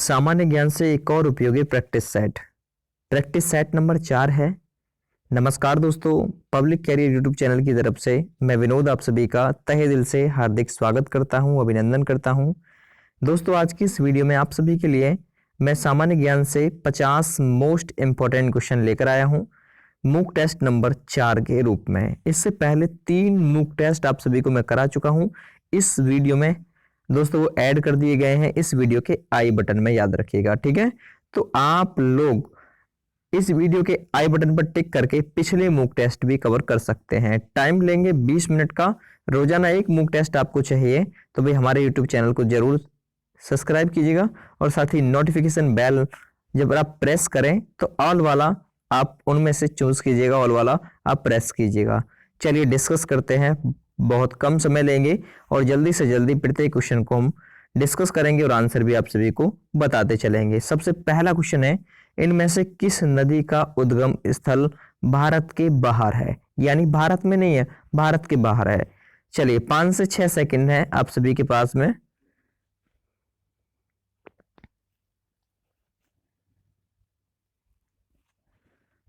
सामान्य ज्ञान से एक और उपयोगी प्रैक्टिस सेट नंबर 4 है। नमस्कार दोस्तों, पब्लिक कैरियर यूट्यूब चैनल की तरफ से मैं विनोद आप सभी का तहे दिल से हार्दिक स्वागत करता हूं, अभिनंदन करता हूं। दोस्तों, आज की इस वीडियो में आप सभी के लिए मैं सामान्य ज्ञान से 50 मोस्ट इंपॉर्टेंट क्वेश्चन लेकर आया हूं मूक टेस्ट नंबर 4 के रूप में। इससे पहले 3 मूक टेस्ट आप सभी को मैं करा चुका हूं। इस वीडियो में दोस्तों वो ऐड कर दिए गए हैं इस वीडियो के आई बटन में, याद रखिएगा, ठीक है। तो आप लोग इस वीडियो के आई बटन पर टिक करके पिछले मूक टेस्ट भी कवर कर सकते हैं। टाइम लेंगे 20 मिनट का। रोजाना एक मूक टेस्ट आपको चाहिए तो भाई हमारे यूट्यूब चैनल को जरूर सब्सक्राइब कीजिएगा और साथ ही नोटिफिकेशन बेल जब आप प्रेस करें तो ऑल वाला आप उनमें से चूज कीजिएगा, ऑल वाला आप प्रेस कीजिएगा। चलिए डिस्कस करते हैं, बहुत कम समय लेंगे और जल्दी से जल्दी प्रत्येक क्वेश्चन को हम डिस्कस करेंगे और आंसर भी आप सभी को बताते चलेंगे। सबसे पहला क्वेश्चन है, इनमें से किस नदी का उद्गम स्थल भारत के बाहर है? यानी भारत में नहीं है, भारत के बाहर है। चलिए 5 से 6 सेकंड है आप सभी के पास में।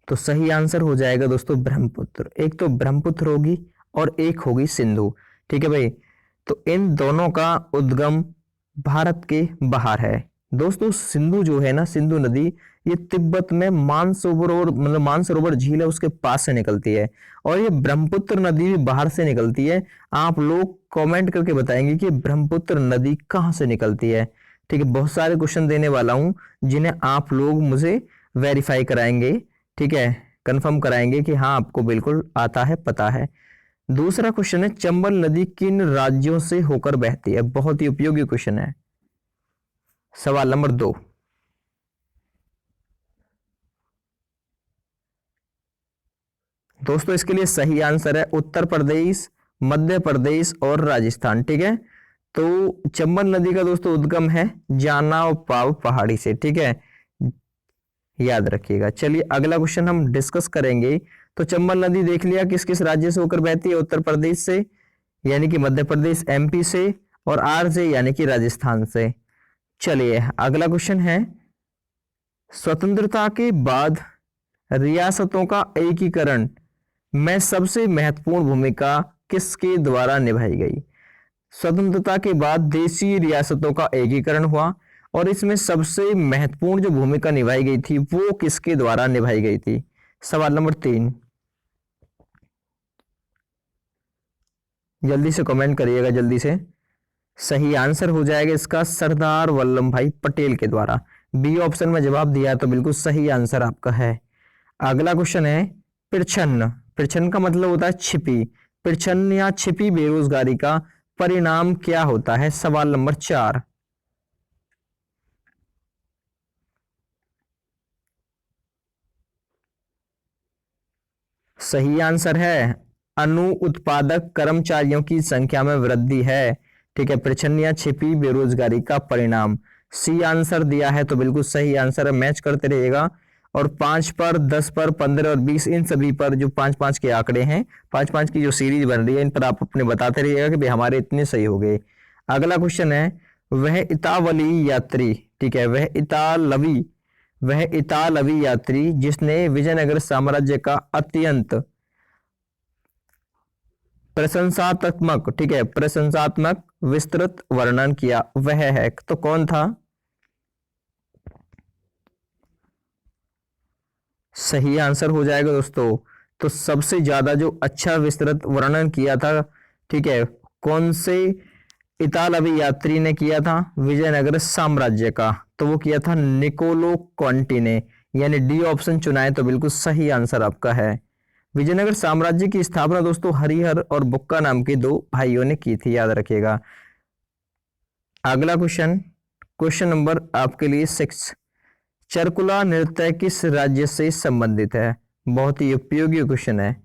तो सही आंसर हो जाएगा दोस्तों ब्रह्मपुत्र। एक तो ब्रह्मपुत्र होगी और एक होगी सिंधु, ठीक है भाई। तो इन दोनों का उद्गम भारत के बाहर है। दोस्तों सिंधु जो है ना, सिंधु नदी, ये तिब्बत में मानसरोवर झील है उसके पास से निकलती है। और ये ब्रह्मपुत्र नदी भी बाहर से निकलती है। आप लोग कमेंट करके बताएंगे कि ब्रह्मपुत्र नदी कहां से निकलती है, ठीक है। बहुत सारे क्वेश्चन देने वाला हूं जिन्हें आप लोग मुझे वेरीफाई कराएंगे, ठीक है, कंफर्म कराएंगे कि हाँ आपको बिल्कुल आता है, पता है। दूसरा क्वेश्चन है, चंबल नदी किन राज्यों से होकर बहती है? बहुत ही उपयोगी क्वेश्चन है। सवाल नंबर 2, दोस्तों इसके लिए सही आंसर है उत्तर प्रदेश, मध्य प्रदेश और राजस्थान, ठीक है। तो चंबल नदी का दोस्तों उद्गम है जाना पाव पहाड़ी से, ठीक है, याद रखिएगा। चलिए अगला क्वेश्चन हम डिस्कस करेंगे। तो चंबल नदी देख लिया किस किस राज्य से होकर बहती है? उत्तर प्रदेश से यानी कि मध्य प्रदेश, एमपी से, और आर से यानी कि राजस्थान से। चलिए अगला क्वेश्चन है, स्वतंत्रता के बाद रियासतों का एकीकरण में सबसे महत्वपूर्ण भूमिका किसके द्वारा निभाई गई? स्वतंत्रता के बाद देशी रियासतों का एकीकरण हुआ और इसमें सबसे महत्वपूर्ण जो भूमिका निभाई गई थी वो किसके द्वारा निभाई गई थी? सवाल नंबर 3, जल्दी से कमेंट करिएगा, जल्दी से। सही आंसर हो जाएगा इसका सरदार वल्लभ भाई पटेल के द्वारा। बी ऑप्शन में जवाब दिया तो बिल्कुल सही आंसर आपका है। अगला क्वेश्चन है, प्रच्छन्न। प्रच्छन्न का मतलब होता है छिपी। प्रच्छन्न या छिपी बेरोजगारी का परिणाम क्या होता है? सवाल नंबर 4, सही आंसर है अनु उत्पादक कर्मचारियों की संख्या में वृद्धि है, ठीक है। प्रच्छन्न या छिपी बेरोजगारी का परिणाम, सी आंसर दिया है तो बिल्कुल सही आंसर है। मैच करते रहिएगा और 5 पर, 10 पर, 15 और 20 इन सभी पर जो 5-5 के आंकड़े हैं, 5-5 की जो सीरीज बन रही है, इन पर आप अपने बताते रहिएगा कि भाई हमारे इतने सही हो गए। अगला क्वेश्चन है, वह इतावली यात्री, ठीक है, वह इतालवी यात्री जिसने विजयनगर साम्राज्य का अत्यंत प्रशंसात्मक, ठीक है, प्रशंसात्मक विस्तृत वर्णन किया, वह है तो कौन था? सही आंसर हो जाएगा दोस्तों। तो सबसे ज्यादा जो अच्छा विस्तृत वर्णन किया था, ठीक है, कौन से इतालवी यात्री ने किया था विजयनगर साम्राज्य का? तो वो किया था निकोलो कॉन्टी ने, यानी डी ऑप्शन चुना है तो बिल्कुल सही आंसर आपका है। विजयनगर साम्राज्य की स्थापना दोस्तों हरिहर और बुक्का नाम के 2 भाइयों ने की थी, याद रखिएगा। अगला क्वेश्चन, क्वेश्चन नंबर आपके लिए 6, चरकुला नृत्य किस राज्य से संबंधित है? बहुत ही उपयोगी क्वेश्चन है।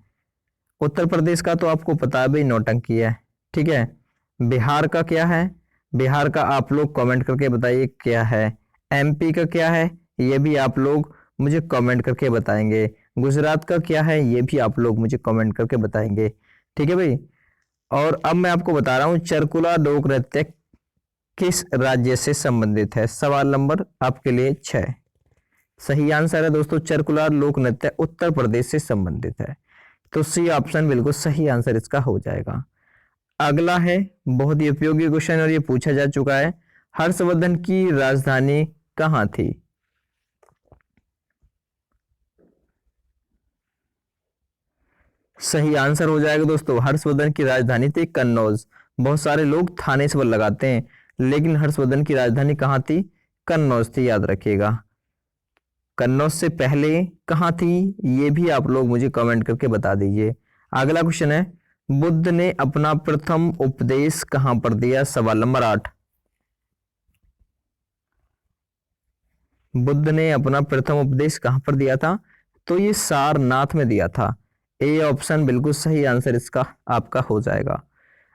उत्तर प्रदेश का तो आपको पता है भाई, नौटंकी है, ठीक है। बिहार का क्या है? बिहार का आप लोग कमेंट करके बताइए क्या है। एमपी का क्या है? ये भी आप लोग मुझे कमेंट करके बताएंगे। गुजरात का क्या है? ये भी आप लोग मुझे कमेंट करके बताएंगे, ठीक है भाई। और अब मैं आपको बता रहा हूं चरकुला लोक नृत्य किस राज्य से संबंधित है? सवाल नंबर आपके लिए 6। सही आंसर है दोस्तों चरकुलार लोक नृत्य उत्तर प्रदेश से संबंधित है। तो सी ऑप्शन बिल्कुल सही आंसर इसका हो जाएगा। अगला है बहुत ही उपयोगी क्वेश्चन और ये पूछा जा चुका है, हर्षवर्धन की राजधानी कहाँ थी? सही आंसर हो जाएगा दोस्तों, हर्षवर्धन की राजधानी थी कन्नौज। बहुत सारे लोग थाने से लगाते हैं, लेकिन हर्षवर्धन की राजधानी कहाँ थी? कन्नौज थी, याद रखिएगा। कन्नौज से पहले कहाँ थी ये भी आप लोग मुझे कमेंट करके बता दीजिए। अगला क्वेश्चन है, बुद्ध ने अपना प्रथम उपदेश कहां पर दिया? सवाल नंबर 8। बुद्ध ने अपना प्रथम उपदेश कहां पर दिया था? तो ये सारनाथ में दिया था। ए ऑप्शन बिल्कुल सही आंसर इसका आपका हो जाएगा।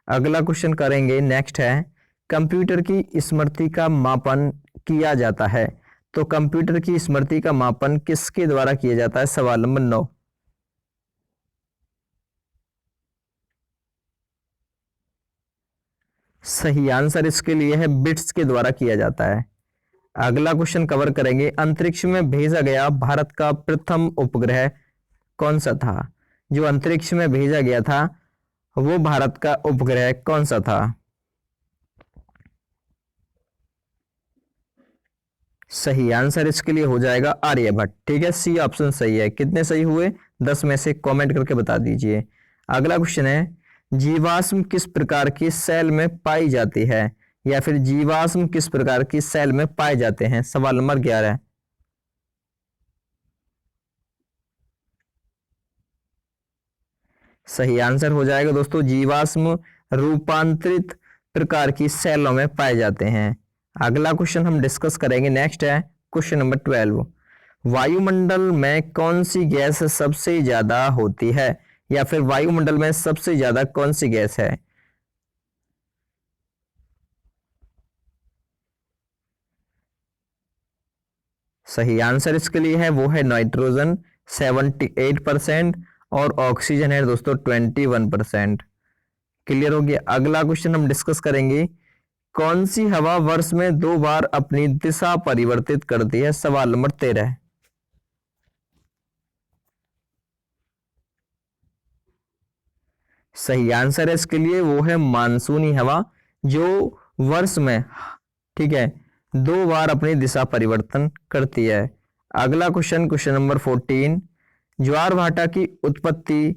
अगला क्वेश्चन करेंगे, नेक्स्ट है, कंप्यूटर की स्मृति का मापन किया जाता है। तो कंप्यूटर की स्मृति का मापन किसके द्वारा किया जाता है? सवाल नंबर 9। सही आंसर इसके लिए है बिट्स के द्वारा किया जाता है। अगला क्वेश्चन कवर करेंगे, अंतरिक्ष में भेजा गया भारत का प्रथम उपग्रह कौन सा था? जो अंतरिक्ष में भेजा गया था वो भारत का उपग्रह कौन सा था? सही आंसर इसके लिए हो जाएगा आर्यभट्ट। ठीक है, सी ऑप्शन सही है। कितने सही हुए 10 में से कमेंट करके बता दीजिए। अगला क्वेश्चन है, जीवाश्म किस प्रकार की सेल में पाई जाती है? या फिर जीवाश्म किस प्रकार की सेल में पाए जाते हैं? सवाल नंबर 11। सही आंसर हो जाएगा दोस्तों, जीवाश्म रूपांतरित प्रकार की सेलों में पाए जाते हैं। अगला क्वेश्चन हम डिस्कस करेंगे, नेक्स्ट है क्वेश्चन नंबर 12। वायुमंडल में कौन सी गैस सबसे ज्यादा होती है? या फिर वायुमंडल में सबसे ज्यादा कौन सी गैस है? सही आंसर इसके लिए है वो है नाइट्रोजन 78% और ऑक्सीजन है दोस्तों 21%। क्लियर हो गया। अगला क्वेश्चन हम डिस्कस करेंगे, कौन सी हवा वर्ष में 2 बार अपनी दिशा परिवर्तित करती है? सवाल नंबर 13। सही आंसर है इसके लिए वो है मानसूनी हवा, जो वर्ष में, ठीक है, 2 बार अपनी दिशा परिवर्तन करती है। अगला क्वेश्चन, क्वेश्चन नंबर 14, ज्वार भाटा की उत्पत्ति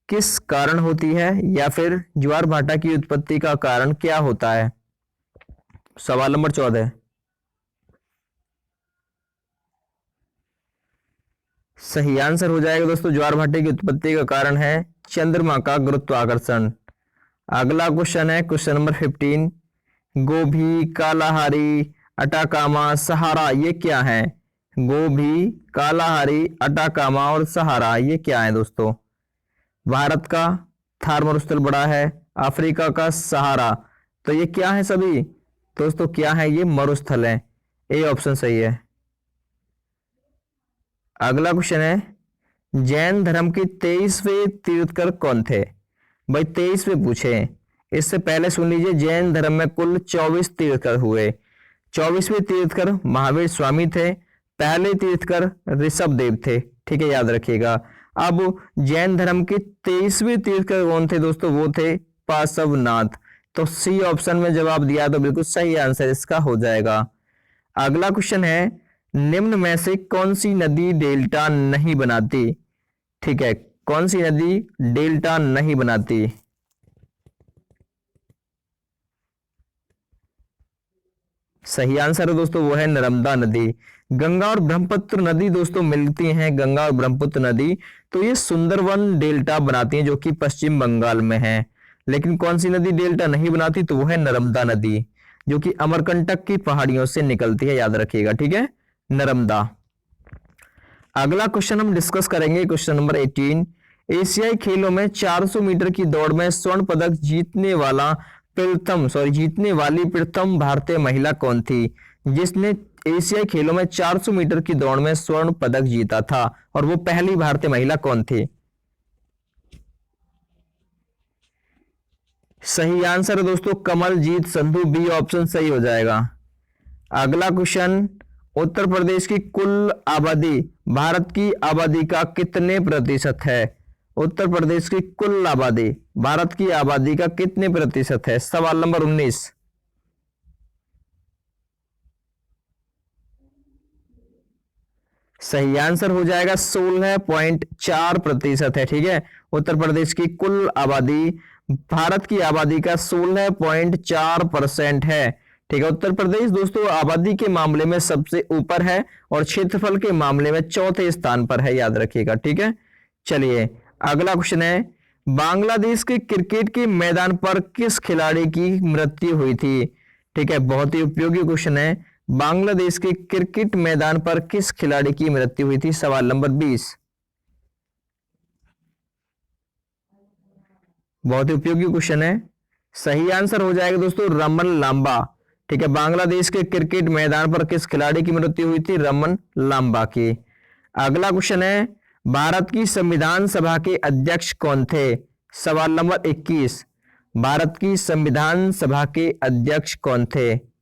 किस कारण होती है? या फिर ज्वार भाटा की उत्पत्ति का कारण क्या होता है? सवाल नंबर 14। सही आंसर हो जाएगा दोस्तों, ज्वार भाटे की उत्पत्ति का कारण है चंद्रमा का गुरुत्वाकर्षण। अगला क्वेश्चन है क्वेश्चन नंबर 15, गोभी, कालाहारी, अटाकामा, सहारा ये क्या है? गोभी, कालाहारी, अटाकामा और सहारा ये क्या है दोस्तों? भारत का थार मरुस्थल बड़ा है, अफ्रीका का सहारा, तो ये क्या है सभी दोस्तों? क्या है? ये मरुस्थल है। ए ऑप्शन सही है। अगला क्वेश्चन है, जैन धर्म के 23वें तीर्थकर कौन थे? भाई 23वें पूछे, इससे पहले सुन लीजिए, जैन धर्म में कुल 24 तीर्थकर हुए। 24वें तीर्थकर महावीर स्वामी थे, पहले तीर्थकर ऋषभ देव थे। ठीक है, याद रखिएगा। अब जैन धर्म के 23वें तीर्थकर कौन थे दोस्तों? वो थे पार्श्वनाथ। तो सी ऑप्शन में जवाब दिया तो बिल्कुल सही आंसर इसका हो जाएगा। अगला क्वेश्चन है, निम्न में से कौन सी नदी डेल्टा नहीं बनाती? ठीक है, कौन सी नदी डेल्टा नहीं बनाती? सही आंसर है दोस्तों वो है नर्मदा नदी। गंगा और ब्रह्मपुत्र नदी दोस्तों मिलती हैं, गंगा और ब्रह्मपुत्र नदी, तो ये सुंदरवन डेल्टा बनाती हैं जो कि पश्चिम बंगाल में है। लेकिन कौन सी नदी डेल्टा नहीं बनाती? तो वो है नर्मदा नदी, जो कि अमरकंटक की पहाड़ियों से निकलती है, याद रखिएगा। ठीक है, नर्मदा। अगला क्वेश्चन हम डिस्कस करेंगे, क्वेश्चन नंबर 18, एशियाई खेलों में 400 मीटर की दौड़ में स्वर्ण पदक जीतने वाली प्रथम भारतीय महिला कौन थी, जिसने एशियाई खेलों में 400 मीटर की दौड़ में स्वर्ण पदक जीता था? और वो पहली भारतीय महिला कौन थी? सही आंसर है दोस्तों कमलजीत संधू, बी ऑप्शन सही हो जाएगा। अगला क्वेश्चन, उत्तर प्रदेश की कुल आबादी भारत की आबादी का कितने प्रतिशत है? उत्तर प्रदेश की कुल आबादी भारत की आबादी का कितने प्रतिशत है? सवाल नंबर 19। सही आंसर हो जाएगा 16.4% है। ठीक है, उत्तर प्रदेश की कुल आबादी भारत की आबादी का 16.4% है। ठीक है, उत्तर प्रदेश दोस्तों आबादी के मामले में सबसे ऊपर है और क्षेत्रफल के मामले में चौथे स्थान पर है, याद रखिएगा। ठीक है, चलिए अगला क्वेश्चन है, बांग्लादेश के क्रिकेट के मैदान पर किस खिलाड़ी की मृत्यु हुई थी? ठीक है, बहुत ही उपयोगी क्वेश्चन है। बांग्लादेश के क्रिकेट मैदान पर किस खिलाड़ी की मृत्यु हुई थी? सवाल नंबर 20। बहुत ही उपयोगी क्वेश्चन है। सही आंसर हो जाएगा दोस्तों रमन लांबा। ठीक है, बांग्लादेश के क्रिकेट मैदान पर किस खिलाड़ी की मृत्यु हुई थी? रमन लांबा की। अगला क्वेश्चन है, भारत की संविधान सभा के अध्यक्ष कौन थे? सवाल नंबर 21। भारत की संविधान सभा के अध्यक्ष कौन थे?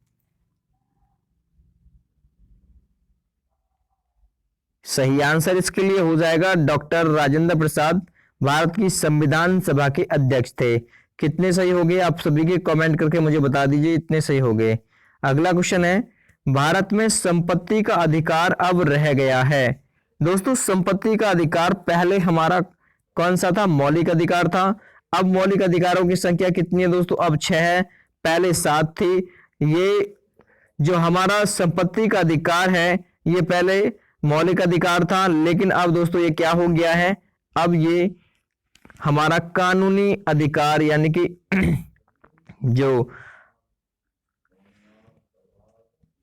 सही आंसर इसके लिए हो जाएगा डॉक्टर राजेंद्र प्रसाद, भारत की संविधान सभा के अध्यक्ष थे। कितने सही हो गए आप सभी के कमेंट करके मुझे बता दीजिए, इतने सही हो गए। अगला क्वेश्चन है, भारत में संपत्ति का अधिकार अब रह गया है। दोस्तों संपत्ति का अधिकार पहले हमारा कौन सा था? मौलिक अधिकार था। अब मौलिक अधिकारों की संख्या कितनी है दोस्तों? अब 6 है, पहले 7 थी। ये जो हमारा संपत्ति का अधिकार है ये पहले मौलिक अधिकार था, लेकिन अब दोस्तों ये क्या हो गया है? अब ये हमारा कानूनी अधिकार यानी कि जो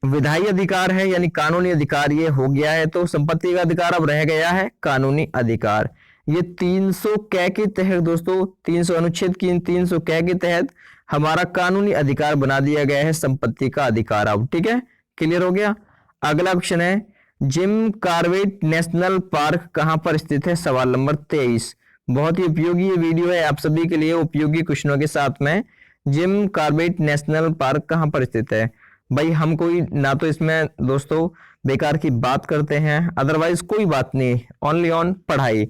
विधायी अधिकार है यानी कानूनी अधिकार ये हो गया है। तो संपत्ति का अधिकार अब रह गया है कानूनी अधिकार। ये 300 कै के तहत दोस्तों 300 अनुच्छेद की 300 कै के तहत हमारा कानूनी अधिकार बना दिया गया है संपत्ति का अधिकार अब। ठीक है, क्लियर हो गया। अगला क्वेश्चन है, जिम कॉर्बेट नेशनल पार्क कहां पर स्थित है? सवाल नंबर 23। बहुत ही उपयोगी ये वीडियो है आप सभी के लिए, उपयोगी क्वेश्चनों के साथ में। जिम कॉर्बेट नेशनल पार्क कहां पर स्थित है? भाई हम कोई ना तो इसमें दोस्तों बेकार की बात करते हैं, अदरवाइज कोई बात नहीं, ओनली ऑन पढ़ाई।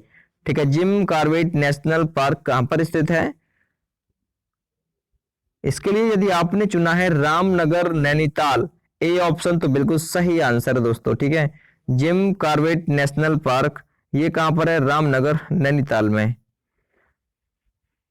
ठीक है, जिम कॉर्बेट नेशनल पार्क कहां पर स्थित है? इसके लिए यदि आपने चुना है रामनगर नैनीताल, ए ऑप्शन तो बिल्कुल सही आंसर है दोस्तों। ठीक है, जिम कॉर्बेट नेशनल पार्क ये कहां पर है? रामनगर नैनीताल में।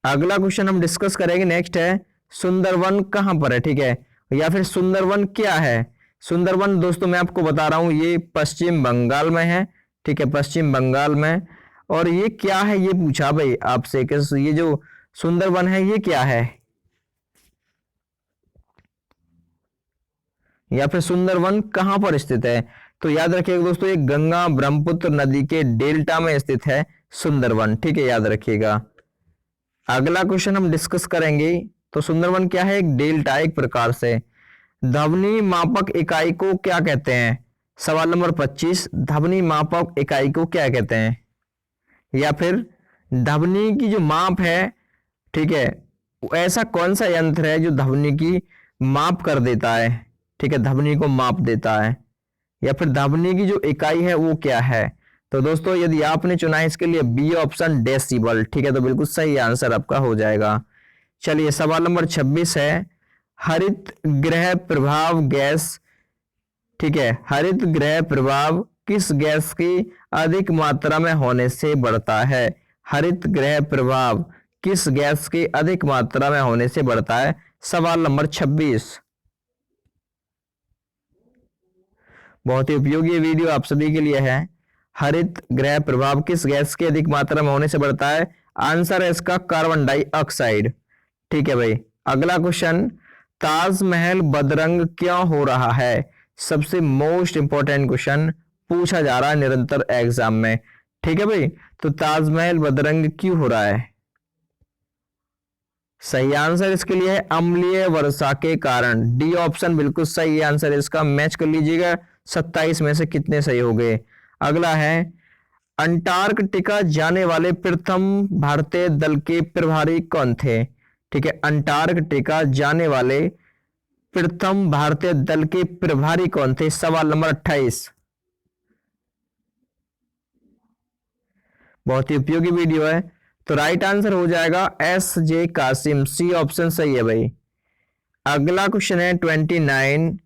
अगला क्वेश्चन हम डिस्कस करेंगे, नेक्स्ट है, सुंदरवन कहां पर है? ठीक है, या फिर सुंदरवन क्या है? सुंदरवन दोस्तों मैं आपको बता रहा हूं ये पश्चिम बंगाल में है। ठीक है, पश्चिम बंगाल में। और ये क्या है ये पूछा भाई आपसे कि ये जो सुंदरवन है ये क्या है, या फिर सुंदरवन कहां पर स्थित है? तो याद रखिएगा दोस्तों ये गंगा ब्रह्मपुत्र नदी के डेल्टा में स्थित है सुंदरवन। ठीक है, याद रखिएगा। अगला क्वेश्चन हम डिस्कस करेंगे, तो सुंदरवन क्या है? एक डेल्टा, एक प्रकार से। ध्वनि मापक इकाई को क्या कहते हैं? सवाल नंबर 25। ध्वनि मापक इकाई को क्या कहते हैं? या फिर ध्वनि की जो माप है, ठीक है, ऐसा कौन सा यंत्र है जो ध्वनि की माप कर देता है? ठीक है, ध्वनि को माप देता है। या फिर ध्वनि की जो इकाई है वो क्या है? तो दोस्तों यदि आपने चुना है इसके लिए बी ऑप्शन डेसिबल। ठीक है, तो बिल्कुल सही आंसर आपका हो जाएगा। चलिए सवाल नंबर 26 है, हरित गृह प्रभाव गैस। ठीक है, हरित गृह प्रभाव किस गैस की अधिक मात्रा में होने से बढ़ता है? हरित गृह प्रभाव किस गैस की अधिक मात्रा में होने से बढ़ता है? सवाल नंबर 26। बहुत ही उपयोगी वीडियो आप सभी के लिए है। हरित गृह प्रभाव किस गैस की अधिक मात्रा में होने से बढ़ता है? आंसर है इसका कार्बन डाइऑक्साइड। ठीक है भाई। अगला क्वेश्चन, ताजमहल बदरंग क्यों हो रहा है? सबसे मोस्ट इंपॉर्टेंट क्वेश्चन पूछा जा रहा है निरंतर एग्जाम में। ठीक है भाई, तो ताजमहल बदरंग क्यों हो रहा है? सही आंसर इसके लिए है अम्लीय वर्षा के कारण। डी ऑप्शन बिल्कुल सही आंसर है इसका। मैच कर लीजिएगा 27 में से कितने सही हो गए। अगला है, अंटार्कटिका जाने वाले प्रथम भारतीय दल के प्रभारी कौन थे? ठीक है, अंटार्कटिका जाने वाले प्रथम भारतीय दल के प्रभारी कौन थे? सवाल नंबर 28। बहुत ही उपयोगी वीडियो है। तो राइट आंसर हो जाएगा S J Qasim, C option सही है भाई। अगला क्वेश्चन है 29।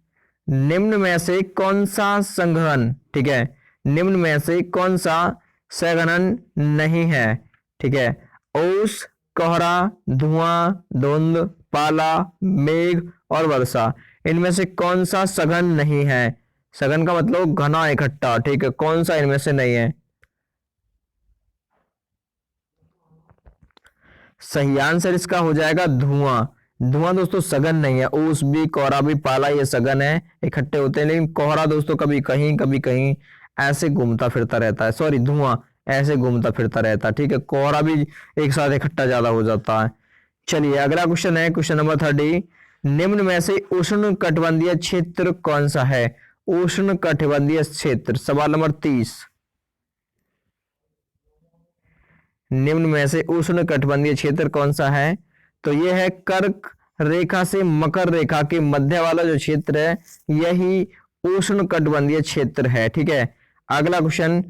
निम्न में से कौन सा संघनन, ठीक है, निम्न में से कौन सा संघनन नहीं है? ठीक है, ओस, कोहरा, धुआं, धुंध, पाला, मेघ और वर्षा, इनमें से कौन सा सघन नहीं है? सघन का मतलब घना इकट्ठा, ठीक है, कौन सा इनमें से नहीं है? सही आंसर इसका हो जाएगा धुआं। धुआं दोस्तों सघन नहीं है। ओस भी, कोहरा भी, पाला ये सघन है, इकट्ठे होते हैं, लेकिन कोहरा दोस्तों कभी कहीं ऐसे घूमता फिरता रहता है, सॉरी धुआं ऐसे घूमता फिरता रहता है, ठीक है, कोहरा भी एक साथ इकट्ठा ज्यादा हो जाता है। चलिए अगला क्वेश्चन है क्वेश्चन नंबर 30। निम्न में से उष्ण कटिबंधीय क्षेत्र कौन सा है? उष्ण कटिबंधीय क्षेत्र, सवाल नंबर 30। निम्न में से उष्ण कटिबंधीय क्षेत्र कौन सा है? तो यह है कर्क रेखा से मकर रेखा के मध्य वाला जो क्षेत्र है, यही उष्ण कटिबंधीय क्षेत्र है, ठीक है। अगला क्वेश्चन,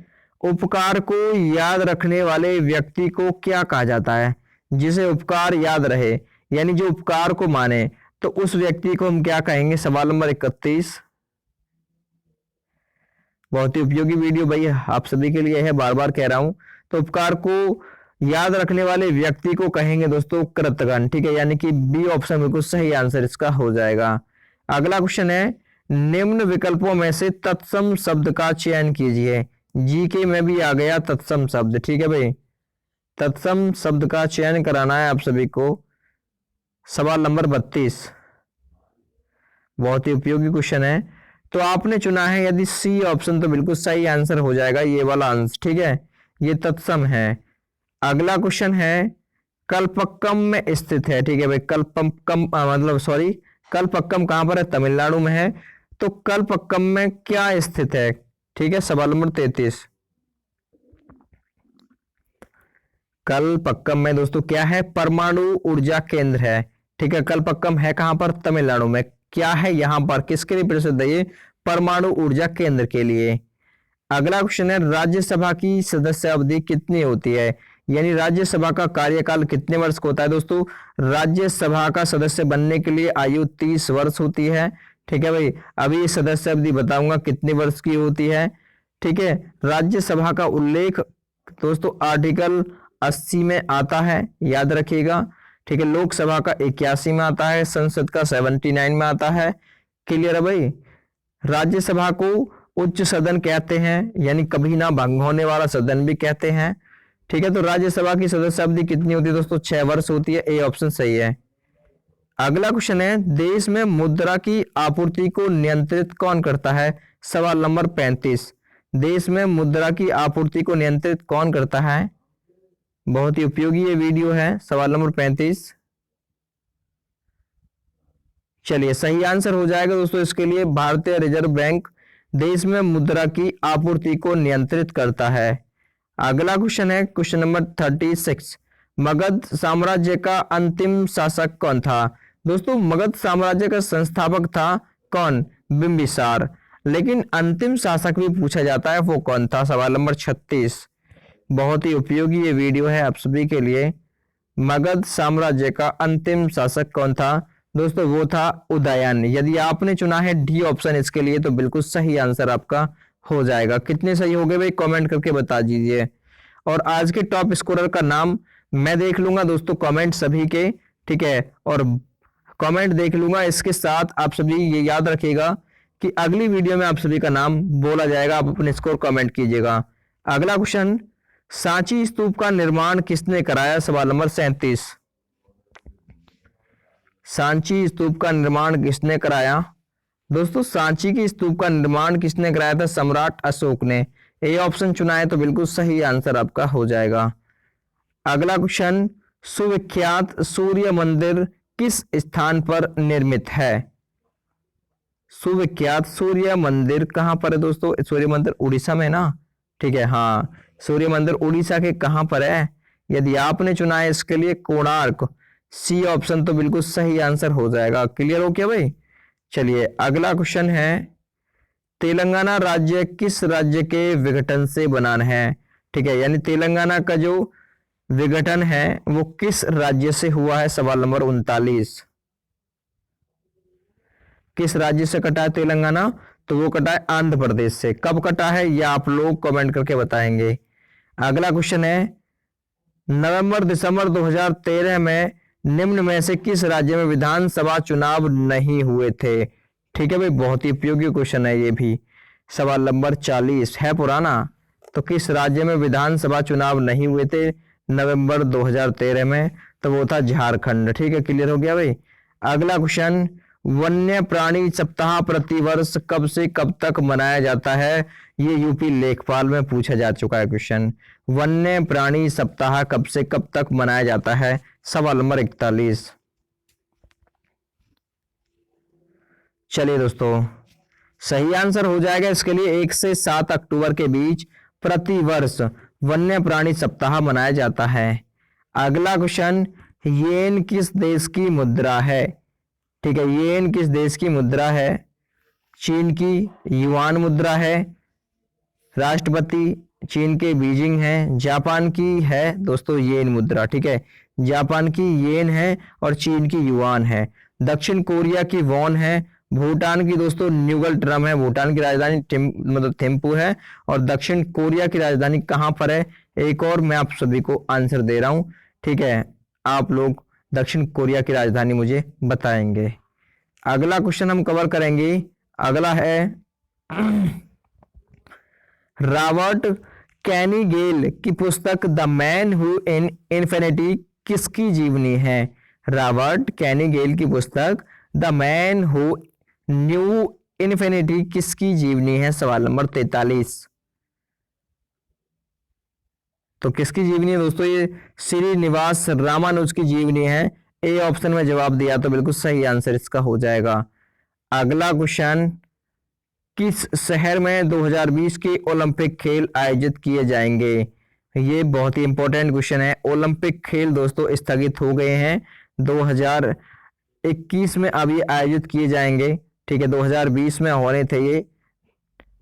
उपकार को याद रखने वाले व्यक्ति को क्या कहा जाता है? जिसे उपकार याद रहे, यानी जो उपकार को माने, तो उस व्यक्ति को हम क्या कहेंगे? सवाल नंबर 31। बहुत ही उपयोगी वीडियो भाई आप सभी के लिए है, बार बार कह रहा हूं। तो उपकार को याद रखने वाले व्यक्ति को कहेंगे दोस्तों कृतघ्न, ठीक है, यानी कि बी ऑप्शन बिल्कुल सही आंसर इसका हो जाएगा। अगला क्वेश्चन है, निम्न विकल्पों में से तत्सम शब्द का चयन कीजिए। जीके में भी आ गया तत्सम शब्द, ठीक है भाई, तत्सम शब्द का चयन कराना है आप सभी को। सवाल नंबर 32, बहुत ही उपयोगी क्वेश्चन है। तो आपने चुना है यदि सी ऑप्शन, तो बिल्कुल सही आंसर हो जाएगा ये वाला आंसर, ठीक है, ये तत्सम है। अगला क्वेश्चन है, कलपक्कम में स्थित है, ठीक है भाई, कलपक्कम मतलब सॉरी कलपक्कम कहां पर है? तमिलनाडु में है। तो कलपक्कम में क्या स्थित है? ठीक है, सवाल नंबर 33। कलपक्कम में दोस्तों क्या है? परमाणु ऊर्जा केंद्र है, ठीक है। कलपक्कम है कहां पर? तमिलनाडु में। क्या है यहां पर, किसके लिए प्रसिद्ध है ये? परमाणु ऊर्जा केंद्र के लिए। अगला क्वेश्चन है, राज्यसभा की सदस्य अवधि कितनी होती है? यानी राज्यसभा का कार्यकाल कितने वर्ष का होता है? दोस्तों राज्यसभा का सदस्य बनने के लिए आयु 30 वर्ष होती है, ठीक है भाई। अभी सदस्य अवधि बताऊंगा कितने वर्ष की होती है, ठीक है। राज्यसभा का उल्लेख दोस्तों आर्टिकल 80 में आता है, याद रखिएगा, ठीक है। लोकसभा का 81 में आता है, संसद का 79 में आता है। क्लियर है भाई। राज्यसभा को उच्च सदन कहते हैं, यानी कभी ना भंग होने वाला सदन भी कहते हैं, ठीक है। तो राज्यसभा की सदस्य अवधि कितनी होती है दोस्तों? 6 वर्ष होती है, ए ऑप्शन सही है। अगला क्वेश्चन है, देश में मुद्रा की आपूर्ति को नियंत्रित कौन करता है? सवाल नंबर 35। देश में मुद्रा की आपूर्ति को नियंत्रित कौन करता है? बहुत ही उपयोगी ये वीडियो है। सवाल नंबर 35, चलिए सही आंसर हो जाएगा दोस्तों इसके लिए भारतीय रिजर्व बैंक देश में मुद्रा की आपूर्ति को नियंत्रित करता है। अगला क्वेश्चन है क्वेश्चन नंबर 36। मगध साम्राज्य का अंतिम शासक कौन था? दोस्तों मगध साम्राज्य का संस्थापक था कौन? बिंबिसार। लेकिन अंतिम शासक भी पूछा जाता है, वो कौन था? सवाल नंबर 36। बहुत ही उपयोगी ये वीडियो है आप सभी के लिए। मगध साम्राज्य का अंतिम शासक कौन था? दोस्तों वो था उदयन। यदि आपने चुना है डी ऑप्शन इसके लिए, तो बिल्कुल सही आंसर आपका हो जाएगा। कितने सही हो गए भाई कमेंट करके बता दीजिए। और आज के टॉप स्कोरर का नाम मैं देख लूंगा दोस्तों, कमेंट सभी के, ठीक है, और कमेंट देख लूंगा। इसके साथ आप सभी ये याद रखिएगा कि अगली वीडियो में आप सभी का नाम बोला जाएगा, आप अपने स्कोर कमेंट कीजिएगा। अगला क्वेश्चन, सांची स्तूप का निर्माण किसने कराया? सवाल नंबर 37। सांची स्तूप का निर्माण किसने कराया? दोस्तों सांची की स्तूप का निर्माण किसने कराया था? सम्राट अशोक ने। ए ऑप्शन चुना है, तो बिल्कुल सही आंसर आपका हो जाएगा। अगला क्वेश्चन, सुविख्यात सूर्य मंदिर किस स्थान पर निर्मित है? सुविख्यात सूर्य मंदिर कहां पर है दोस्तों? सूर्य मंदिर उड़ीसा में ना, ठीक है, हाँ सूर्य मंदिर उड़ीसा के कहां पर है? यदि आपने चुना है इसके लिए कोणार्क, सी ऑप्शन तो बिल्कुल सही आंसर हो जाएगा। क्लियर हो क्या भाई? चलिए अगला क्वेश्चन है, तेलंगाना राज्य किस राज्य के विघटन से बना है? ठीक है, यानी तेलंगाना का जो विघटन है वो किस राज्य से हुआ है? सवाल नंबर 39। किस राज्य से कटा है तेलंगाना? तो वो कटा है आंध्र प्रदेश से। कब कटा है यह आप लोग कमेंट करके बताएंगे। अगला क्वेश्चन है, नवंबर दिसंबर 2013 में निम्न में से किस राज्य में विधानसभा चुनाव नहीं हुए थे? ठीक है भाई, बहुत ही उपयोगी क्वेश्चन है ये भी। सवाल नंबर 40 है पुराना। तो किस राज्य में विधानसभा चुनाव नहीं हुए थे नवंबर 2013 में? तो वो था झारखंड। ठीक है, क्लियर हो गया भाई। अगला क्वेश्चन, वन्य प्राणी सप्ताह प्रतिवर्ष कब से कब तक मनाया जाता है? ये यूपी लेखपाल में पूछा जा चुका है क्वेश्चन। वन्य प्राणी सप्ताह कब से कब तक मनाया जाता है? सवाल नंबर 41। चलिए दोस्तों, सही आंसर हो जाएगा इसके लिए 1 से 7 अक्टूबर के बीच प्रतिवर्ष वन्य प्राणी सप्ताह मनाया जाता है। अगला क्वेश्चन, येन किस देश की मुद्रा है? ठीक है, येन किस देश की मुद्रा है? चीन की युआन मुद्रा है, राष्ट्रपति चीन के बीजिंग है, जापान की है दोस्तों येन मुद्रा। ठीक है, जापान की येन है और चीन की युआन है। दक्षिण कोरिया की वॉन है, भूटान की दोस्तों न्यूगल ट्रम है, भूटान की राजधानी थिम्पू है। और दक्षिण कोरिया की राजधानी कहां पर है? एक और मैं आप सभी को आंसर दे रहा हूं, ठीक है, आप लोग दक्षिण कोरिया की राजधानी मुझे बताएंगे। अगला क्वेश्चन हम कवर करेंगे। अगला है रॉबर्ट कैनिगेल की पुस्तक the man who in infinity किसकी जीवनी है? रॉबर्ट कैनिगेल की पुस्तक the man who knew infinity किसकी जीवनी है? सवाल नंबर 43। तो किसकी जीवनी है दोस्तों? ये श्रीनिवास रामानुज की जीवनी है। ए ऑप्शन में जवाब दिया तो बिल्कुल सही आंसर इसका हो जाएगा। अगला क्वेश्चन, किस शहर में 2020 के ओलंपिक खेल आयोजित किए जाएंगे? ये बहुत ही इंपॉर्टेंट क्वेश्चन है। ओलंपिक खेल दोस्तों स्थगित हो गए हैं, 2021 में अब ये आयोजित किए जाएंगे। ठीक है, 2020 में होने थे ये,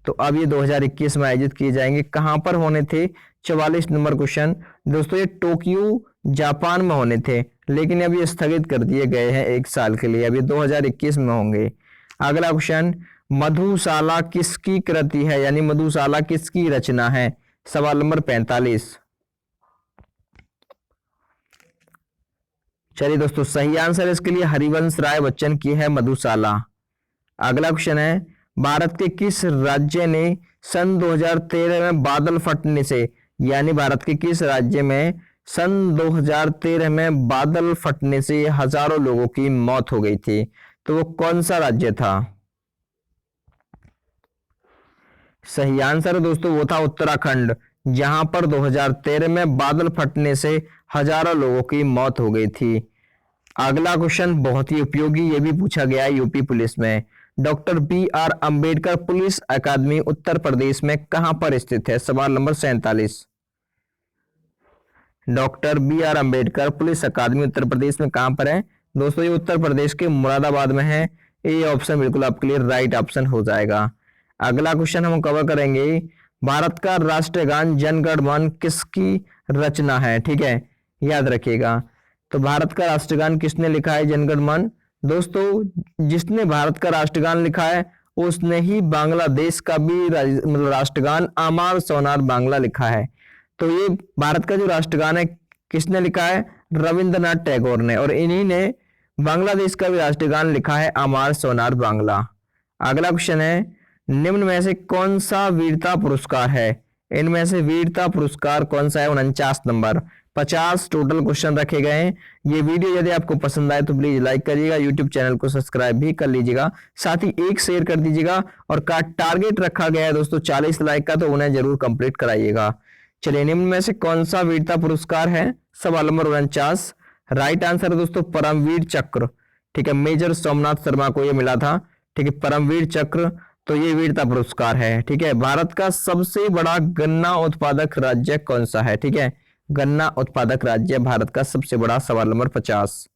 तो अब ये 2021 में आयोजित किए जाएंगे। कहां पर होने थे? 44 नंबर क्वेश्चन दोस्तों, ये टोक्यो जापान में होने थे, लेकिन अब ये स्थगित कर दिए गए हैं 1 साल के लिए। अभी 2021 में होंगे। अगला क्वेश्चन, मधुशाला किसकी कृति है? यानी मधुशाला किसकी रचना है? सवाल नंबर 45। चलिए दोस्तों, सही आंसर इसके लिए हरिवंश राय बच्चन की है मधुशाला। अगला क्वेश्चन है, भारत के किस राज्य ने सन 2013 में बादल फटने से, यानी भारत के किस राज्य में सन 2013 में बादल फटने से हजारों लोगों की मौत हो गई थी? तो वो कौन सा राज्य था? सही आंसर है दोस्तों, वो था उत्तराखंड, जहां पर 2013 में बादल फटने से हजारों लोगों की मौत हो गई थी। अगला क्वेश्चन बहुत ही उपयोगी, ये भी पूछा गया है यूपी पुलिस में। Doctor BR Ambedkar police academy Uttar Pradesh में कहां पर स्थित है? सवाल number 47। Doctor BR Ambedkar police academy Uttar Pradesh में कहां पर है? दोस्तों ये उत्तर प्रदेश के मुरादाबाद में है। ए ऑप्शन बिल्कुल आपके लिए राइट ऑप्शन हो जाएगा। अगला क्वेश्चन हम कवर करेंगे, भारत का राष्ट्रगान जन गण मन किसकी रचना है? ठीक है, याद रखिएगा। तो भारत का राष्ट्रगान किसने लिखा है? जन गण मन। दोस्तों जिसने भारत का राष्ट्रगान लिखा है उसने ही बांग्लादेश का भी मतलब राष्ट्रगान आमार सोनार बांग्ला लिखा है। तो ये भारत का जो राष्ट्रगान है किसने लिखा है? रविंद्रनाथ टैगोर ने, और इन्हीं ने बांग्लादेश का भी राष्ट्रगान लिखा है आमार सोनार बांग्ला। अगला क्वेश्चन है, निम्न में से कौन सा वीरता पुरस्कार है? इनमें से वीरता पुरस्कार कौन सा है? 49 नंबर। 50 टोटल क्वेश्चन रखे गए हैं। ये वीडियो यदि आपको पसंद आए तो प्लीज लाइक करिएगा, यूट्यूब चैनल को सब्सक्राइब भी कर लीजिएगा, साथ ही एक शेयर कर दीजिएगा। और का टारगेट रखा गया है दोस्तों 40 लाइक का, तो उन्हें जरूर कंप्लीट कराइएगा। चलिए, निम्न में से कौन सा वीरता पुरस्कार है? सवाल नंबर 49। राइट आंसर है दोस्तों परमवीर चक्र। ठीक है, मेजर सोमनाथ शर्मा को यह मिला था। ठीक है, परमवीर चक्र, तो ये वीरता पुरस्कार है। ठीक है, भारत का सबसे बड़ा गन्ना उत्पादक राज्य कौन सा है? ठीक है, गन्ना उत्पादक राज्य भारत का सबसे बड़ा। सवाल नंबर 50।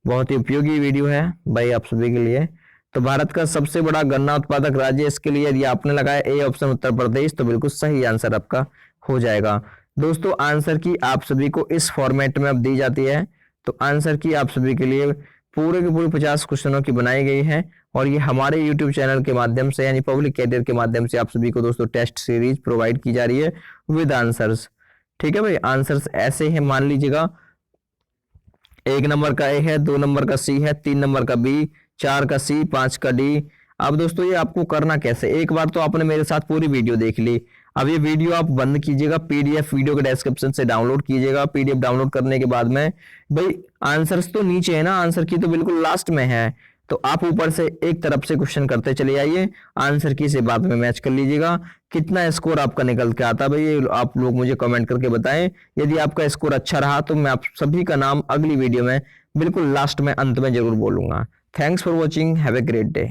बहुत ही उपयोगी वीडियो है भाई आप सभी के लिए। तो भारत का सबसे बड़ा गन्ना उत्पादक राज्य, इसके लिए यदि आपने लगाया ए ऑप्शन उत्तर प्रदेश, तो बिल्कुल सही आंसर आपका हो जाएगा। दोस्तों आंसर की आप सभी को इस फॉर्मेट में अब दी जाती है। तो आंसर की आप सभी के लिए पूरे के पूरे 50 क्वेश्चनों की बनाई गई है और ये हमारे यूट्यूब चैनल के माध्यम से यानी पब्लिक कैरियर के माध्यम से आप सभी को दोस्तों टेस्ट सीरीज प्रोवाइड की जा रही है विद आंसर्स। ठीक है भाई, आंसर्स ऐसे हैं, मान लीजिएगा 1 नंबर का ए है, 2 नंबर का सी है, 3 नंबर का बी, 4 का सी, 5 का डी। अब दोस्तों ये आपको करना कैसे, एक बार तो आपने मेरे साथ पूरी वीडियो देख ली, अब ये वीडियो आप बंद कीजिएगा, पीडीएफ वीडियो के डिस्क्रिप्शन से डाउनलोड कीजिएगा। पीडीएफ डाउनलोड करने के बाद में भाई आंसर्स तो नीचे है ना, आंसर की तो बिल्कुल लास्ट में है, तो आप ऊपर से एक तरफ से क्वेश्चन करते चले आइए, आंसर की से बाद में मैच कर लीजिएगा। कितना स्कोर आपका निकल के आता भाई ये आप लोग मुझे कमेंट करके बताएं। यदि आपका स्कोर अच्छा रहा तो मैं आप सभी का नाम अगली वीडियो में बिल्कुल लास्ट में अंत में जरूर बोलूंगा। Thanks for watching, have a great day.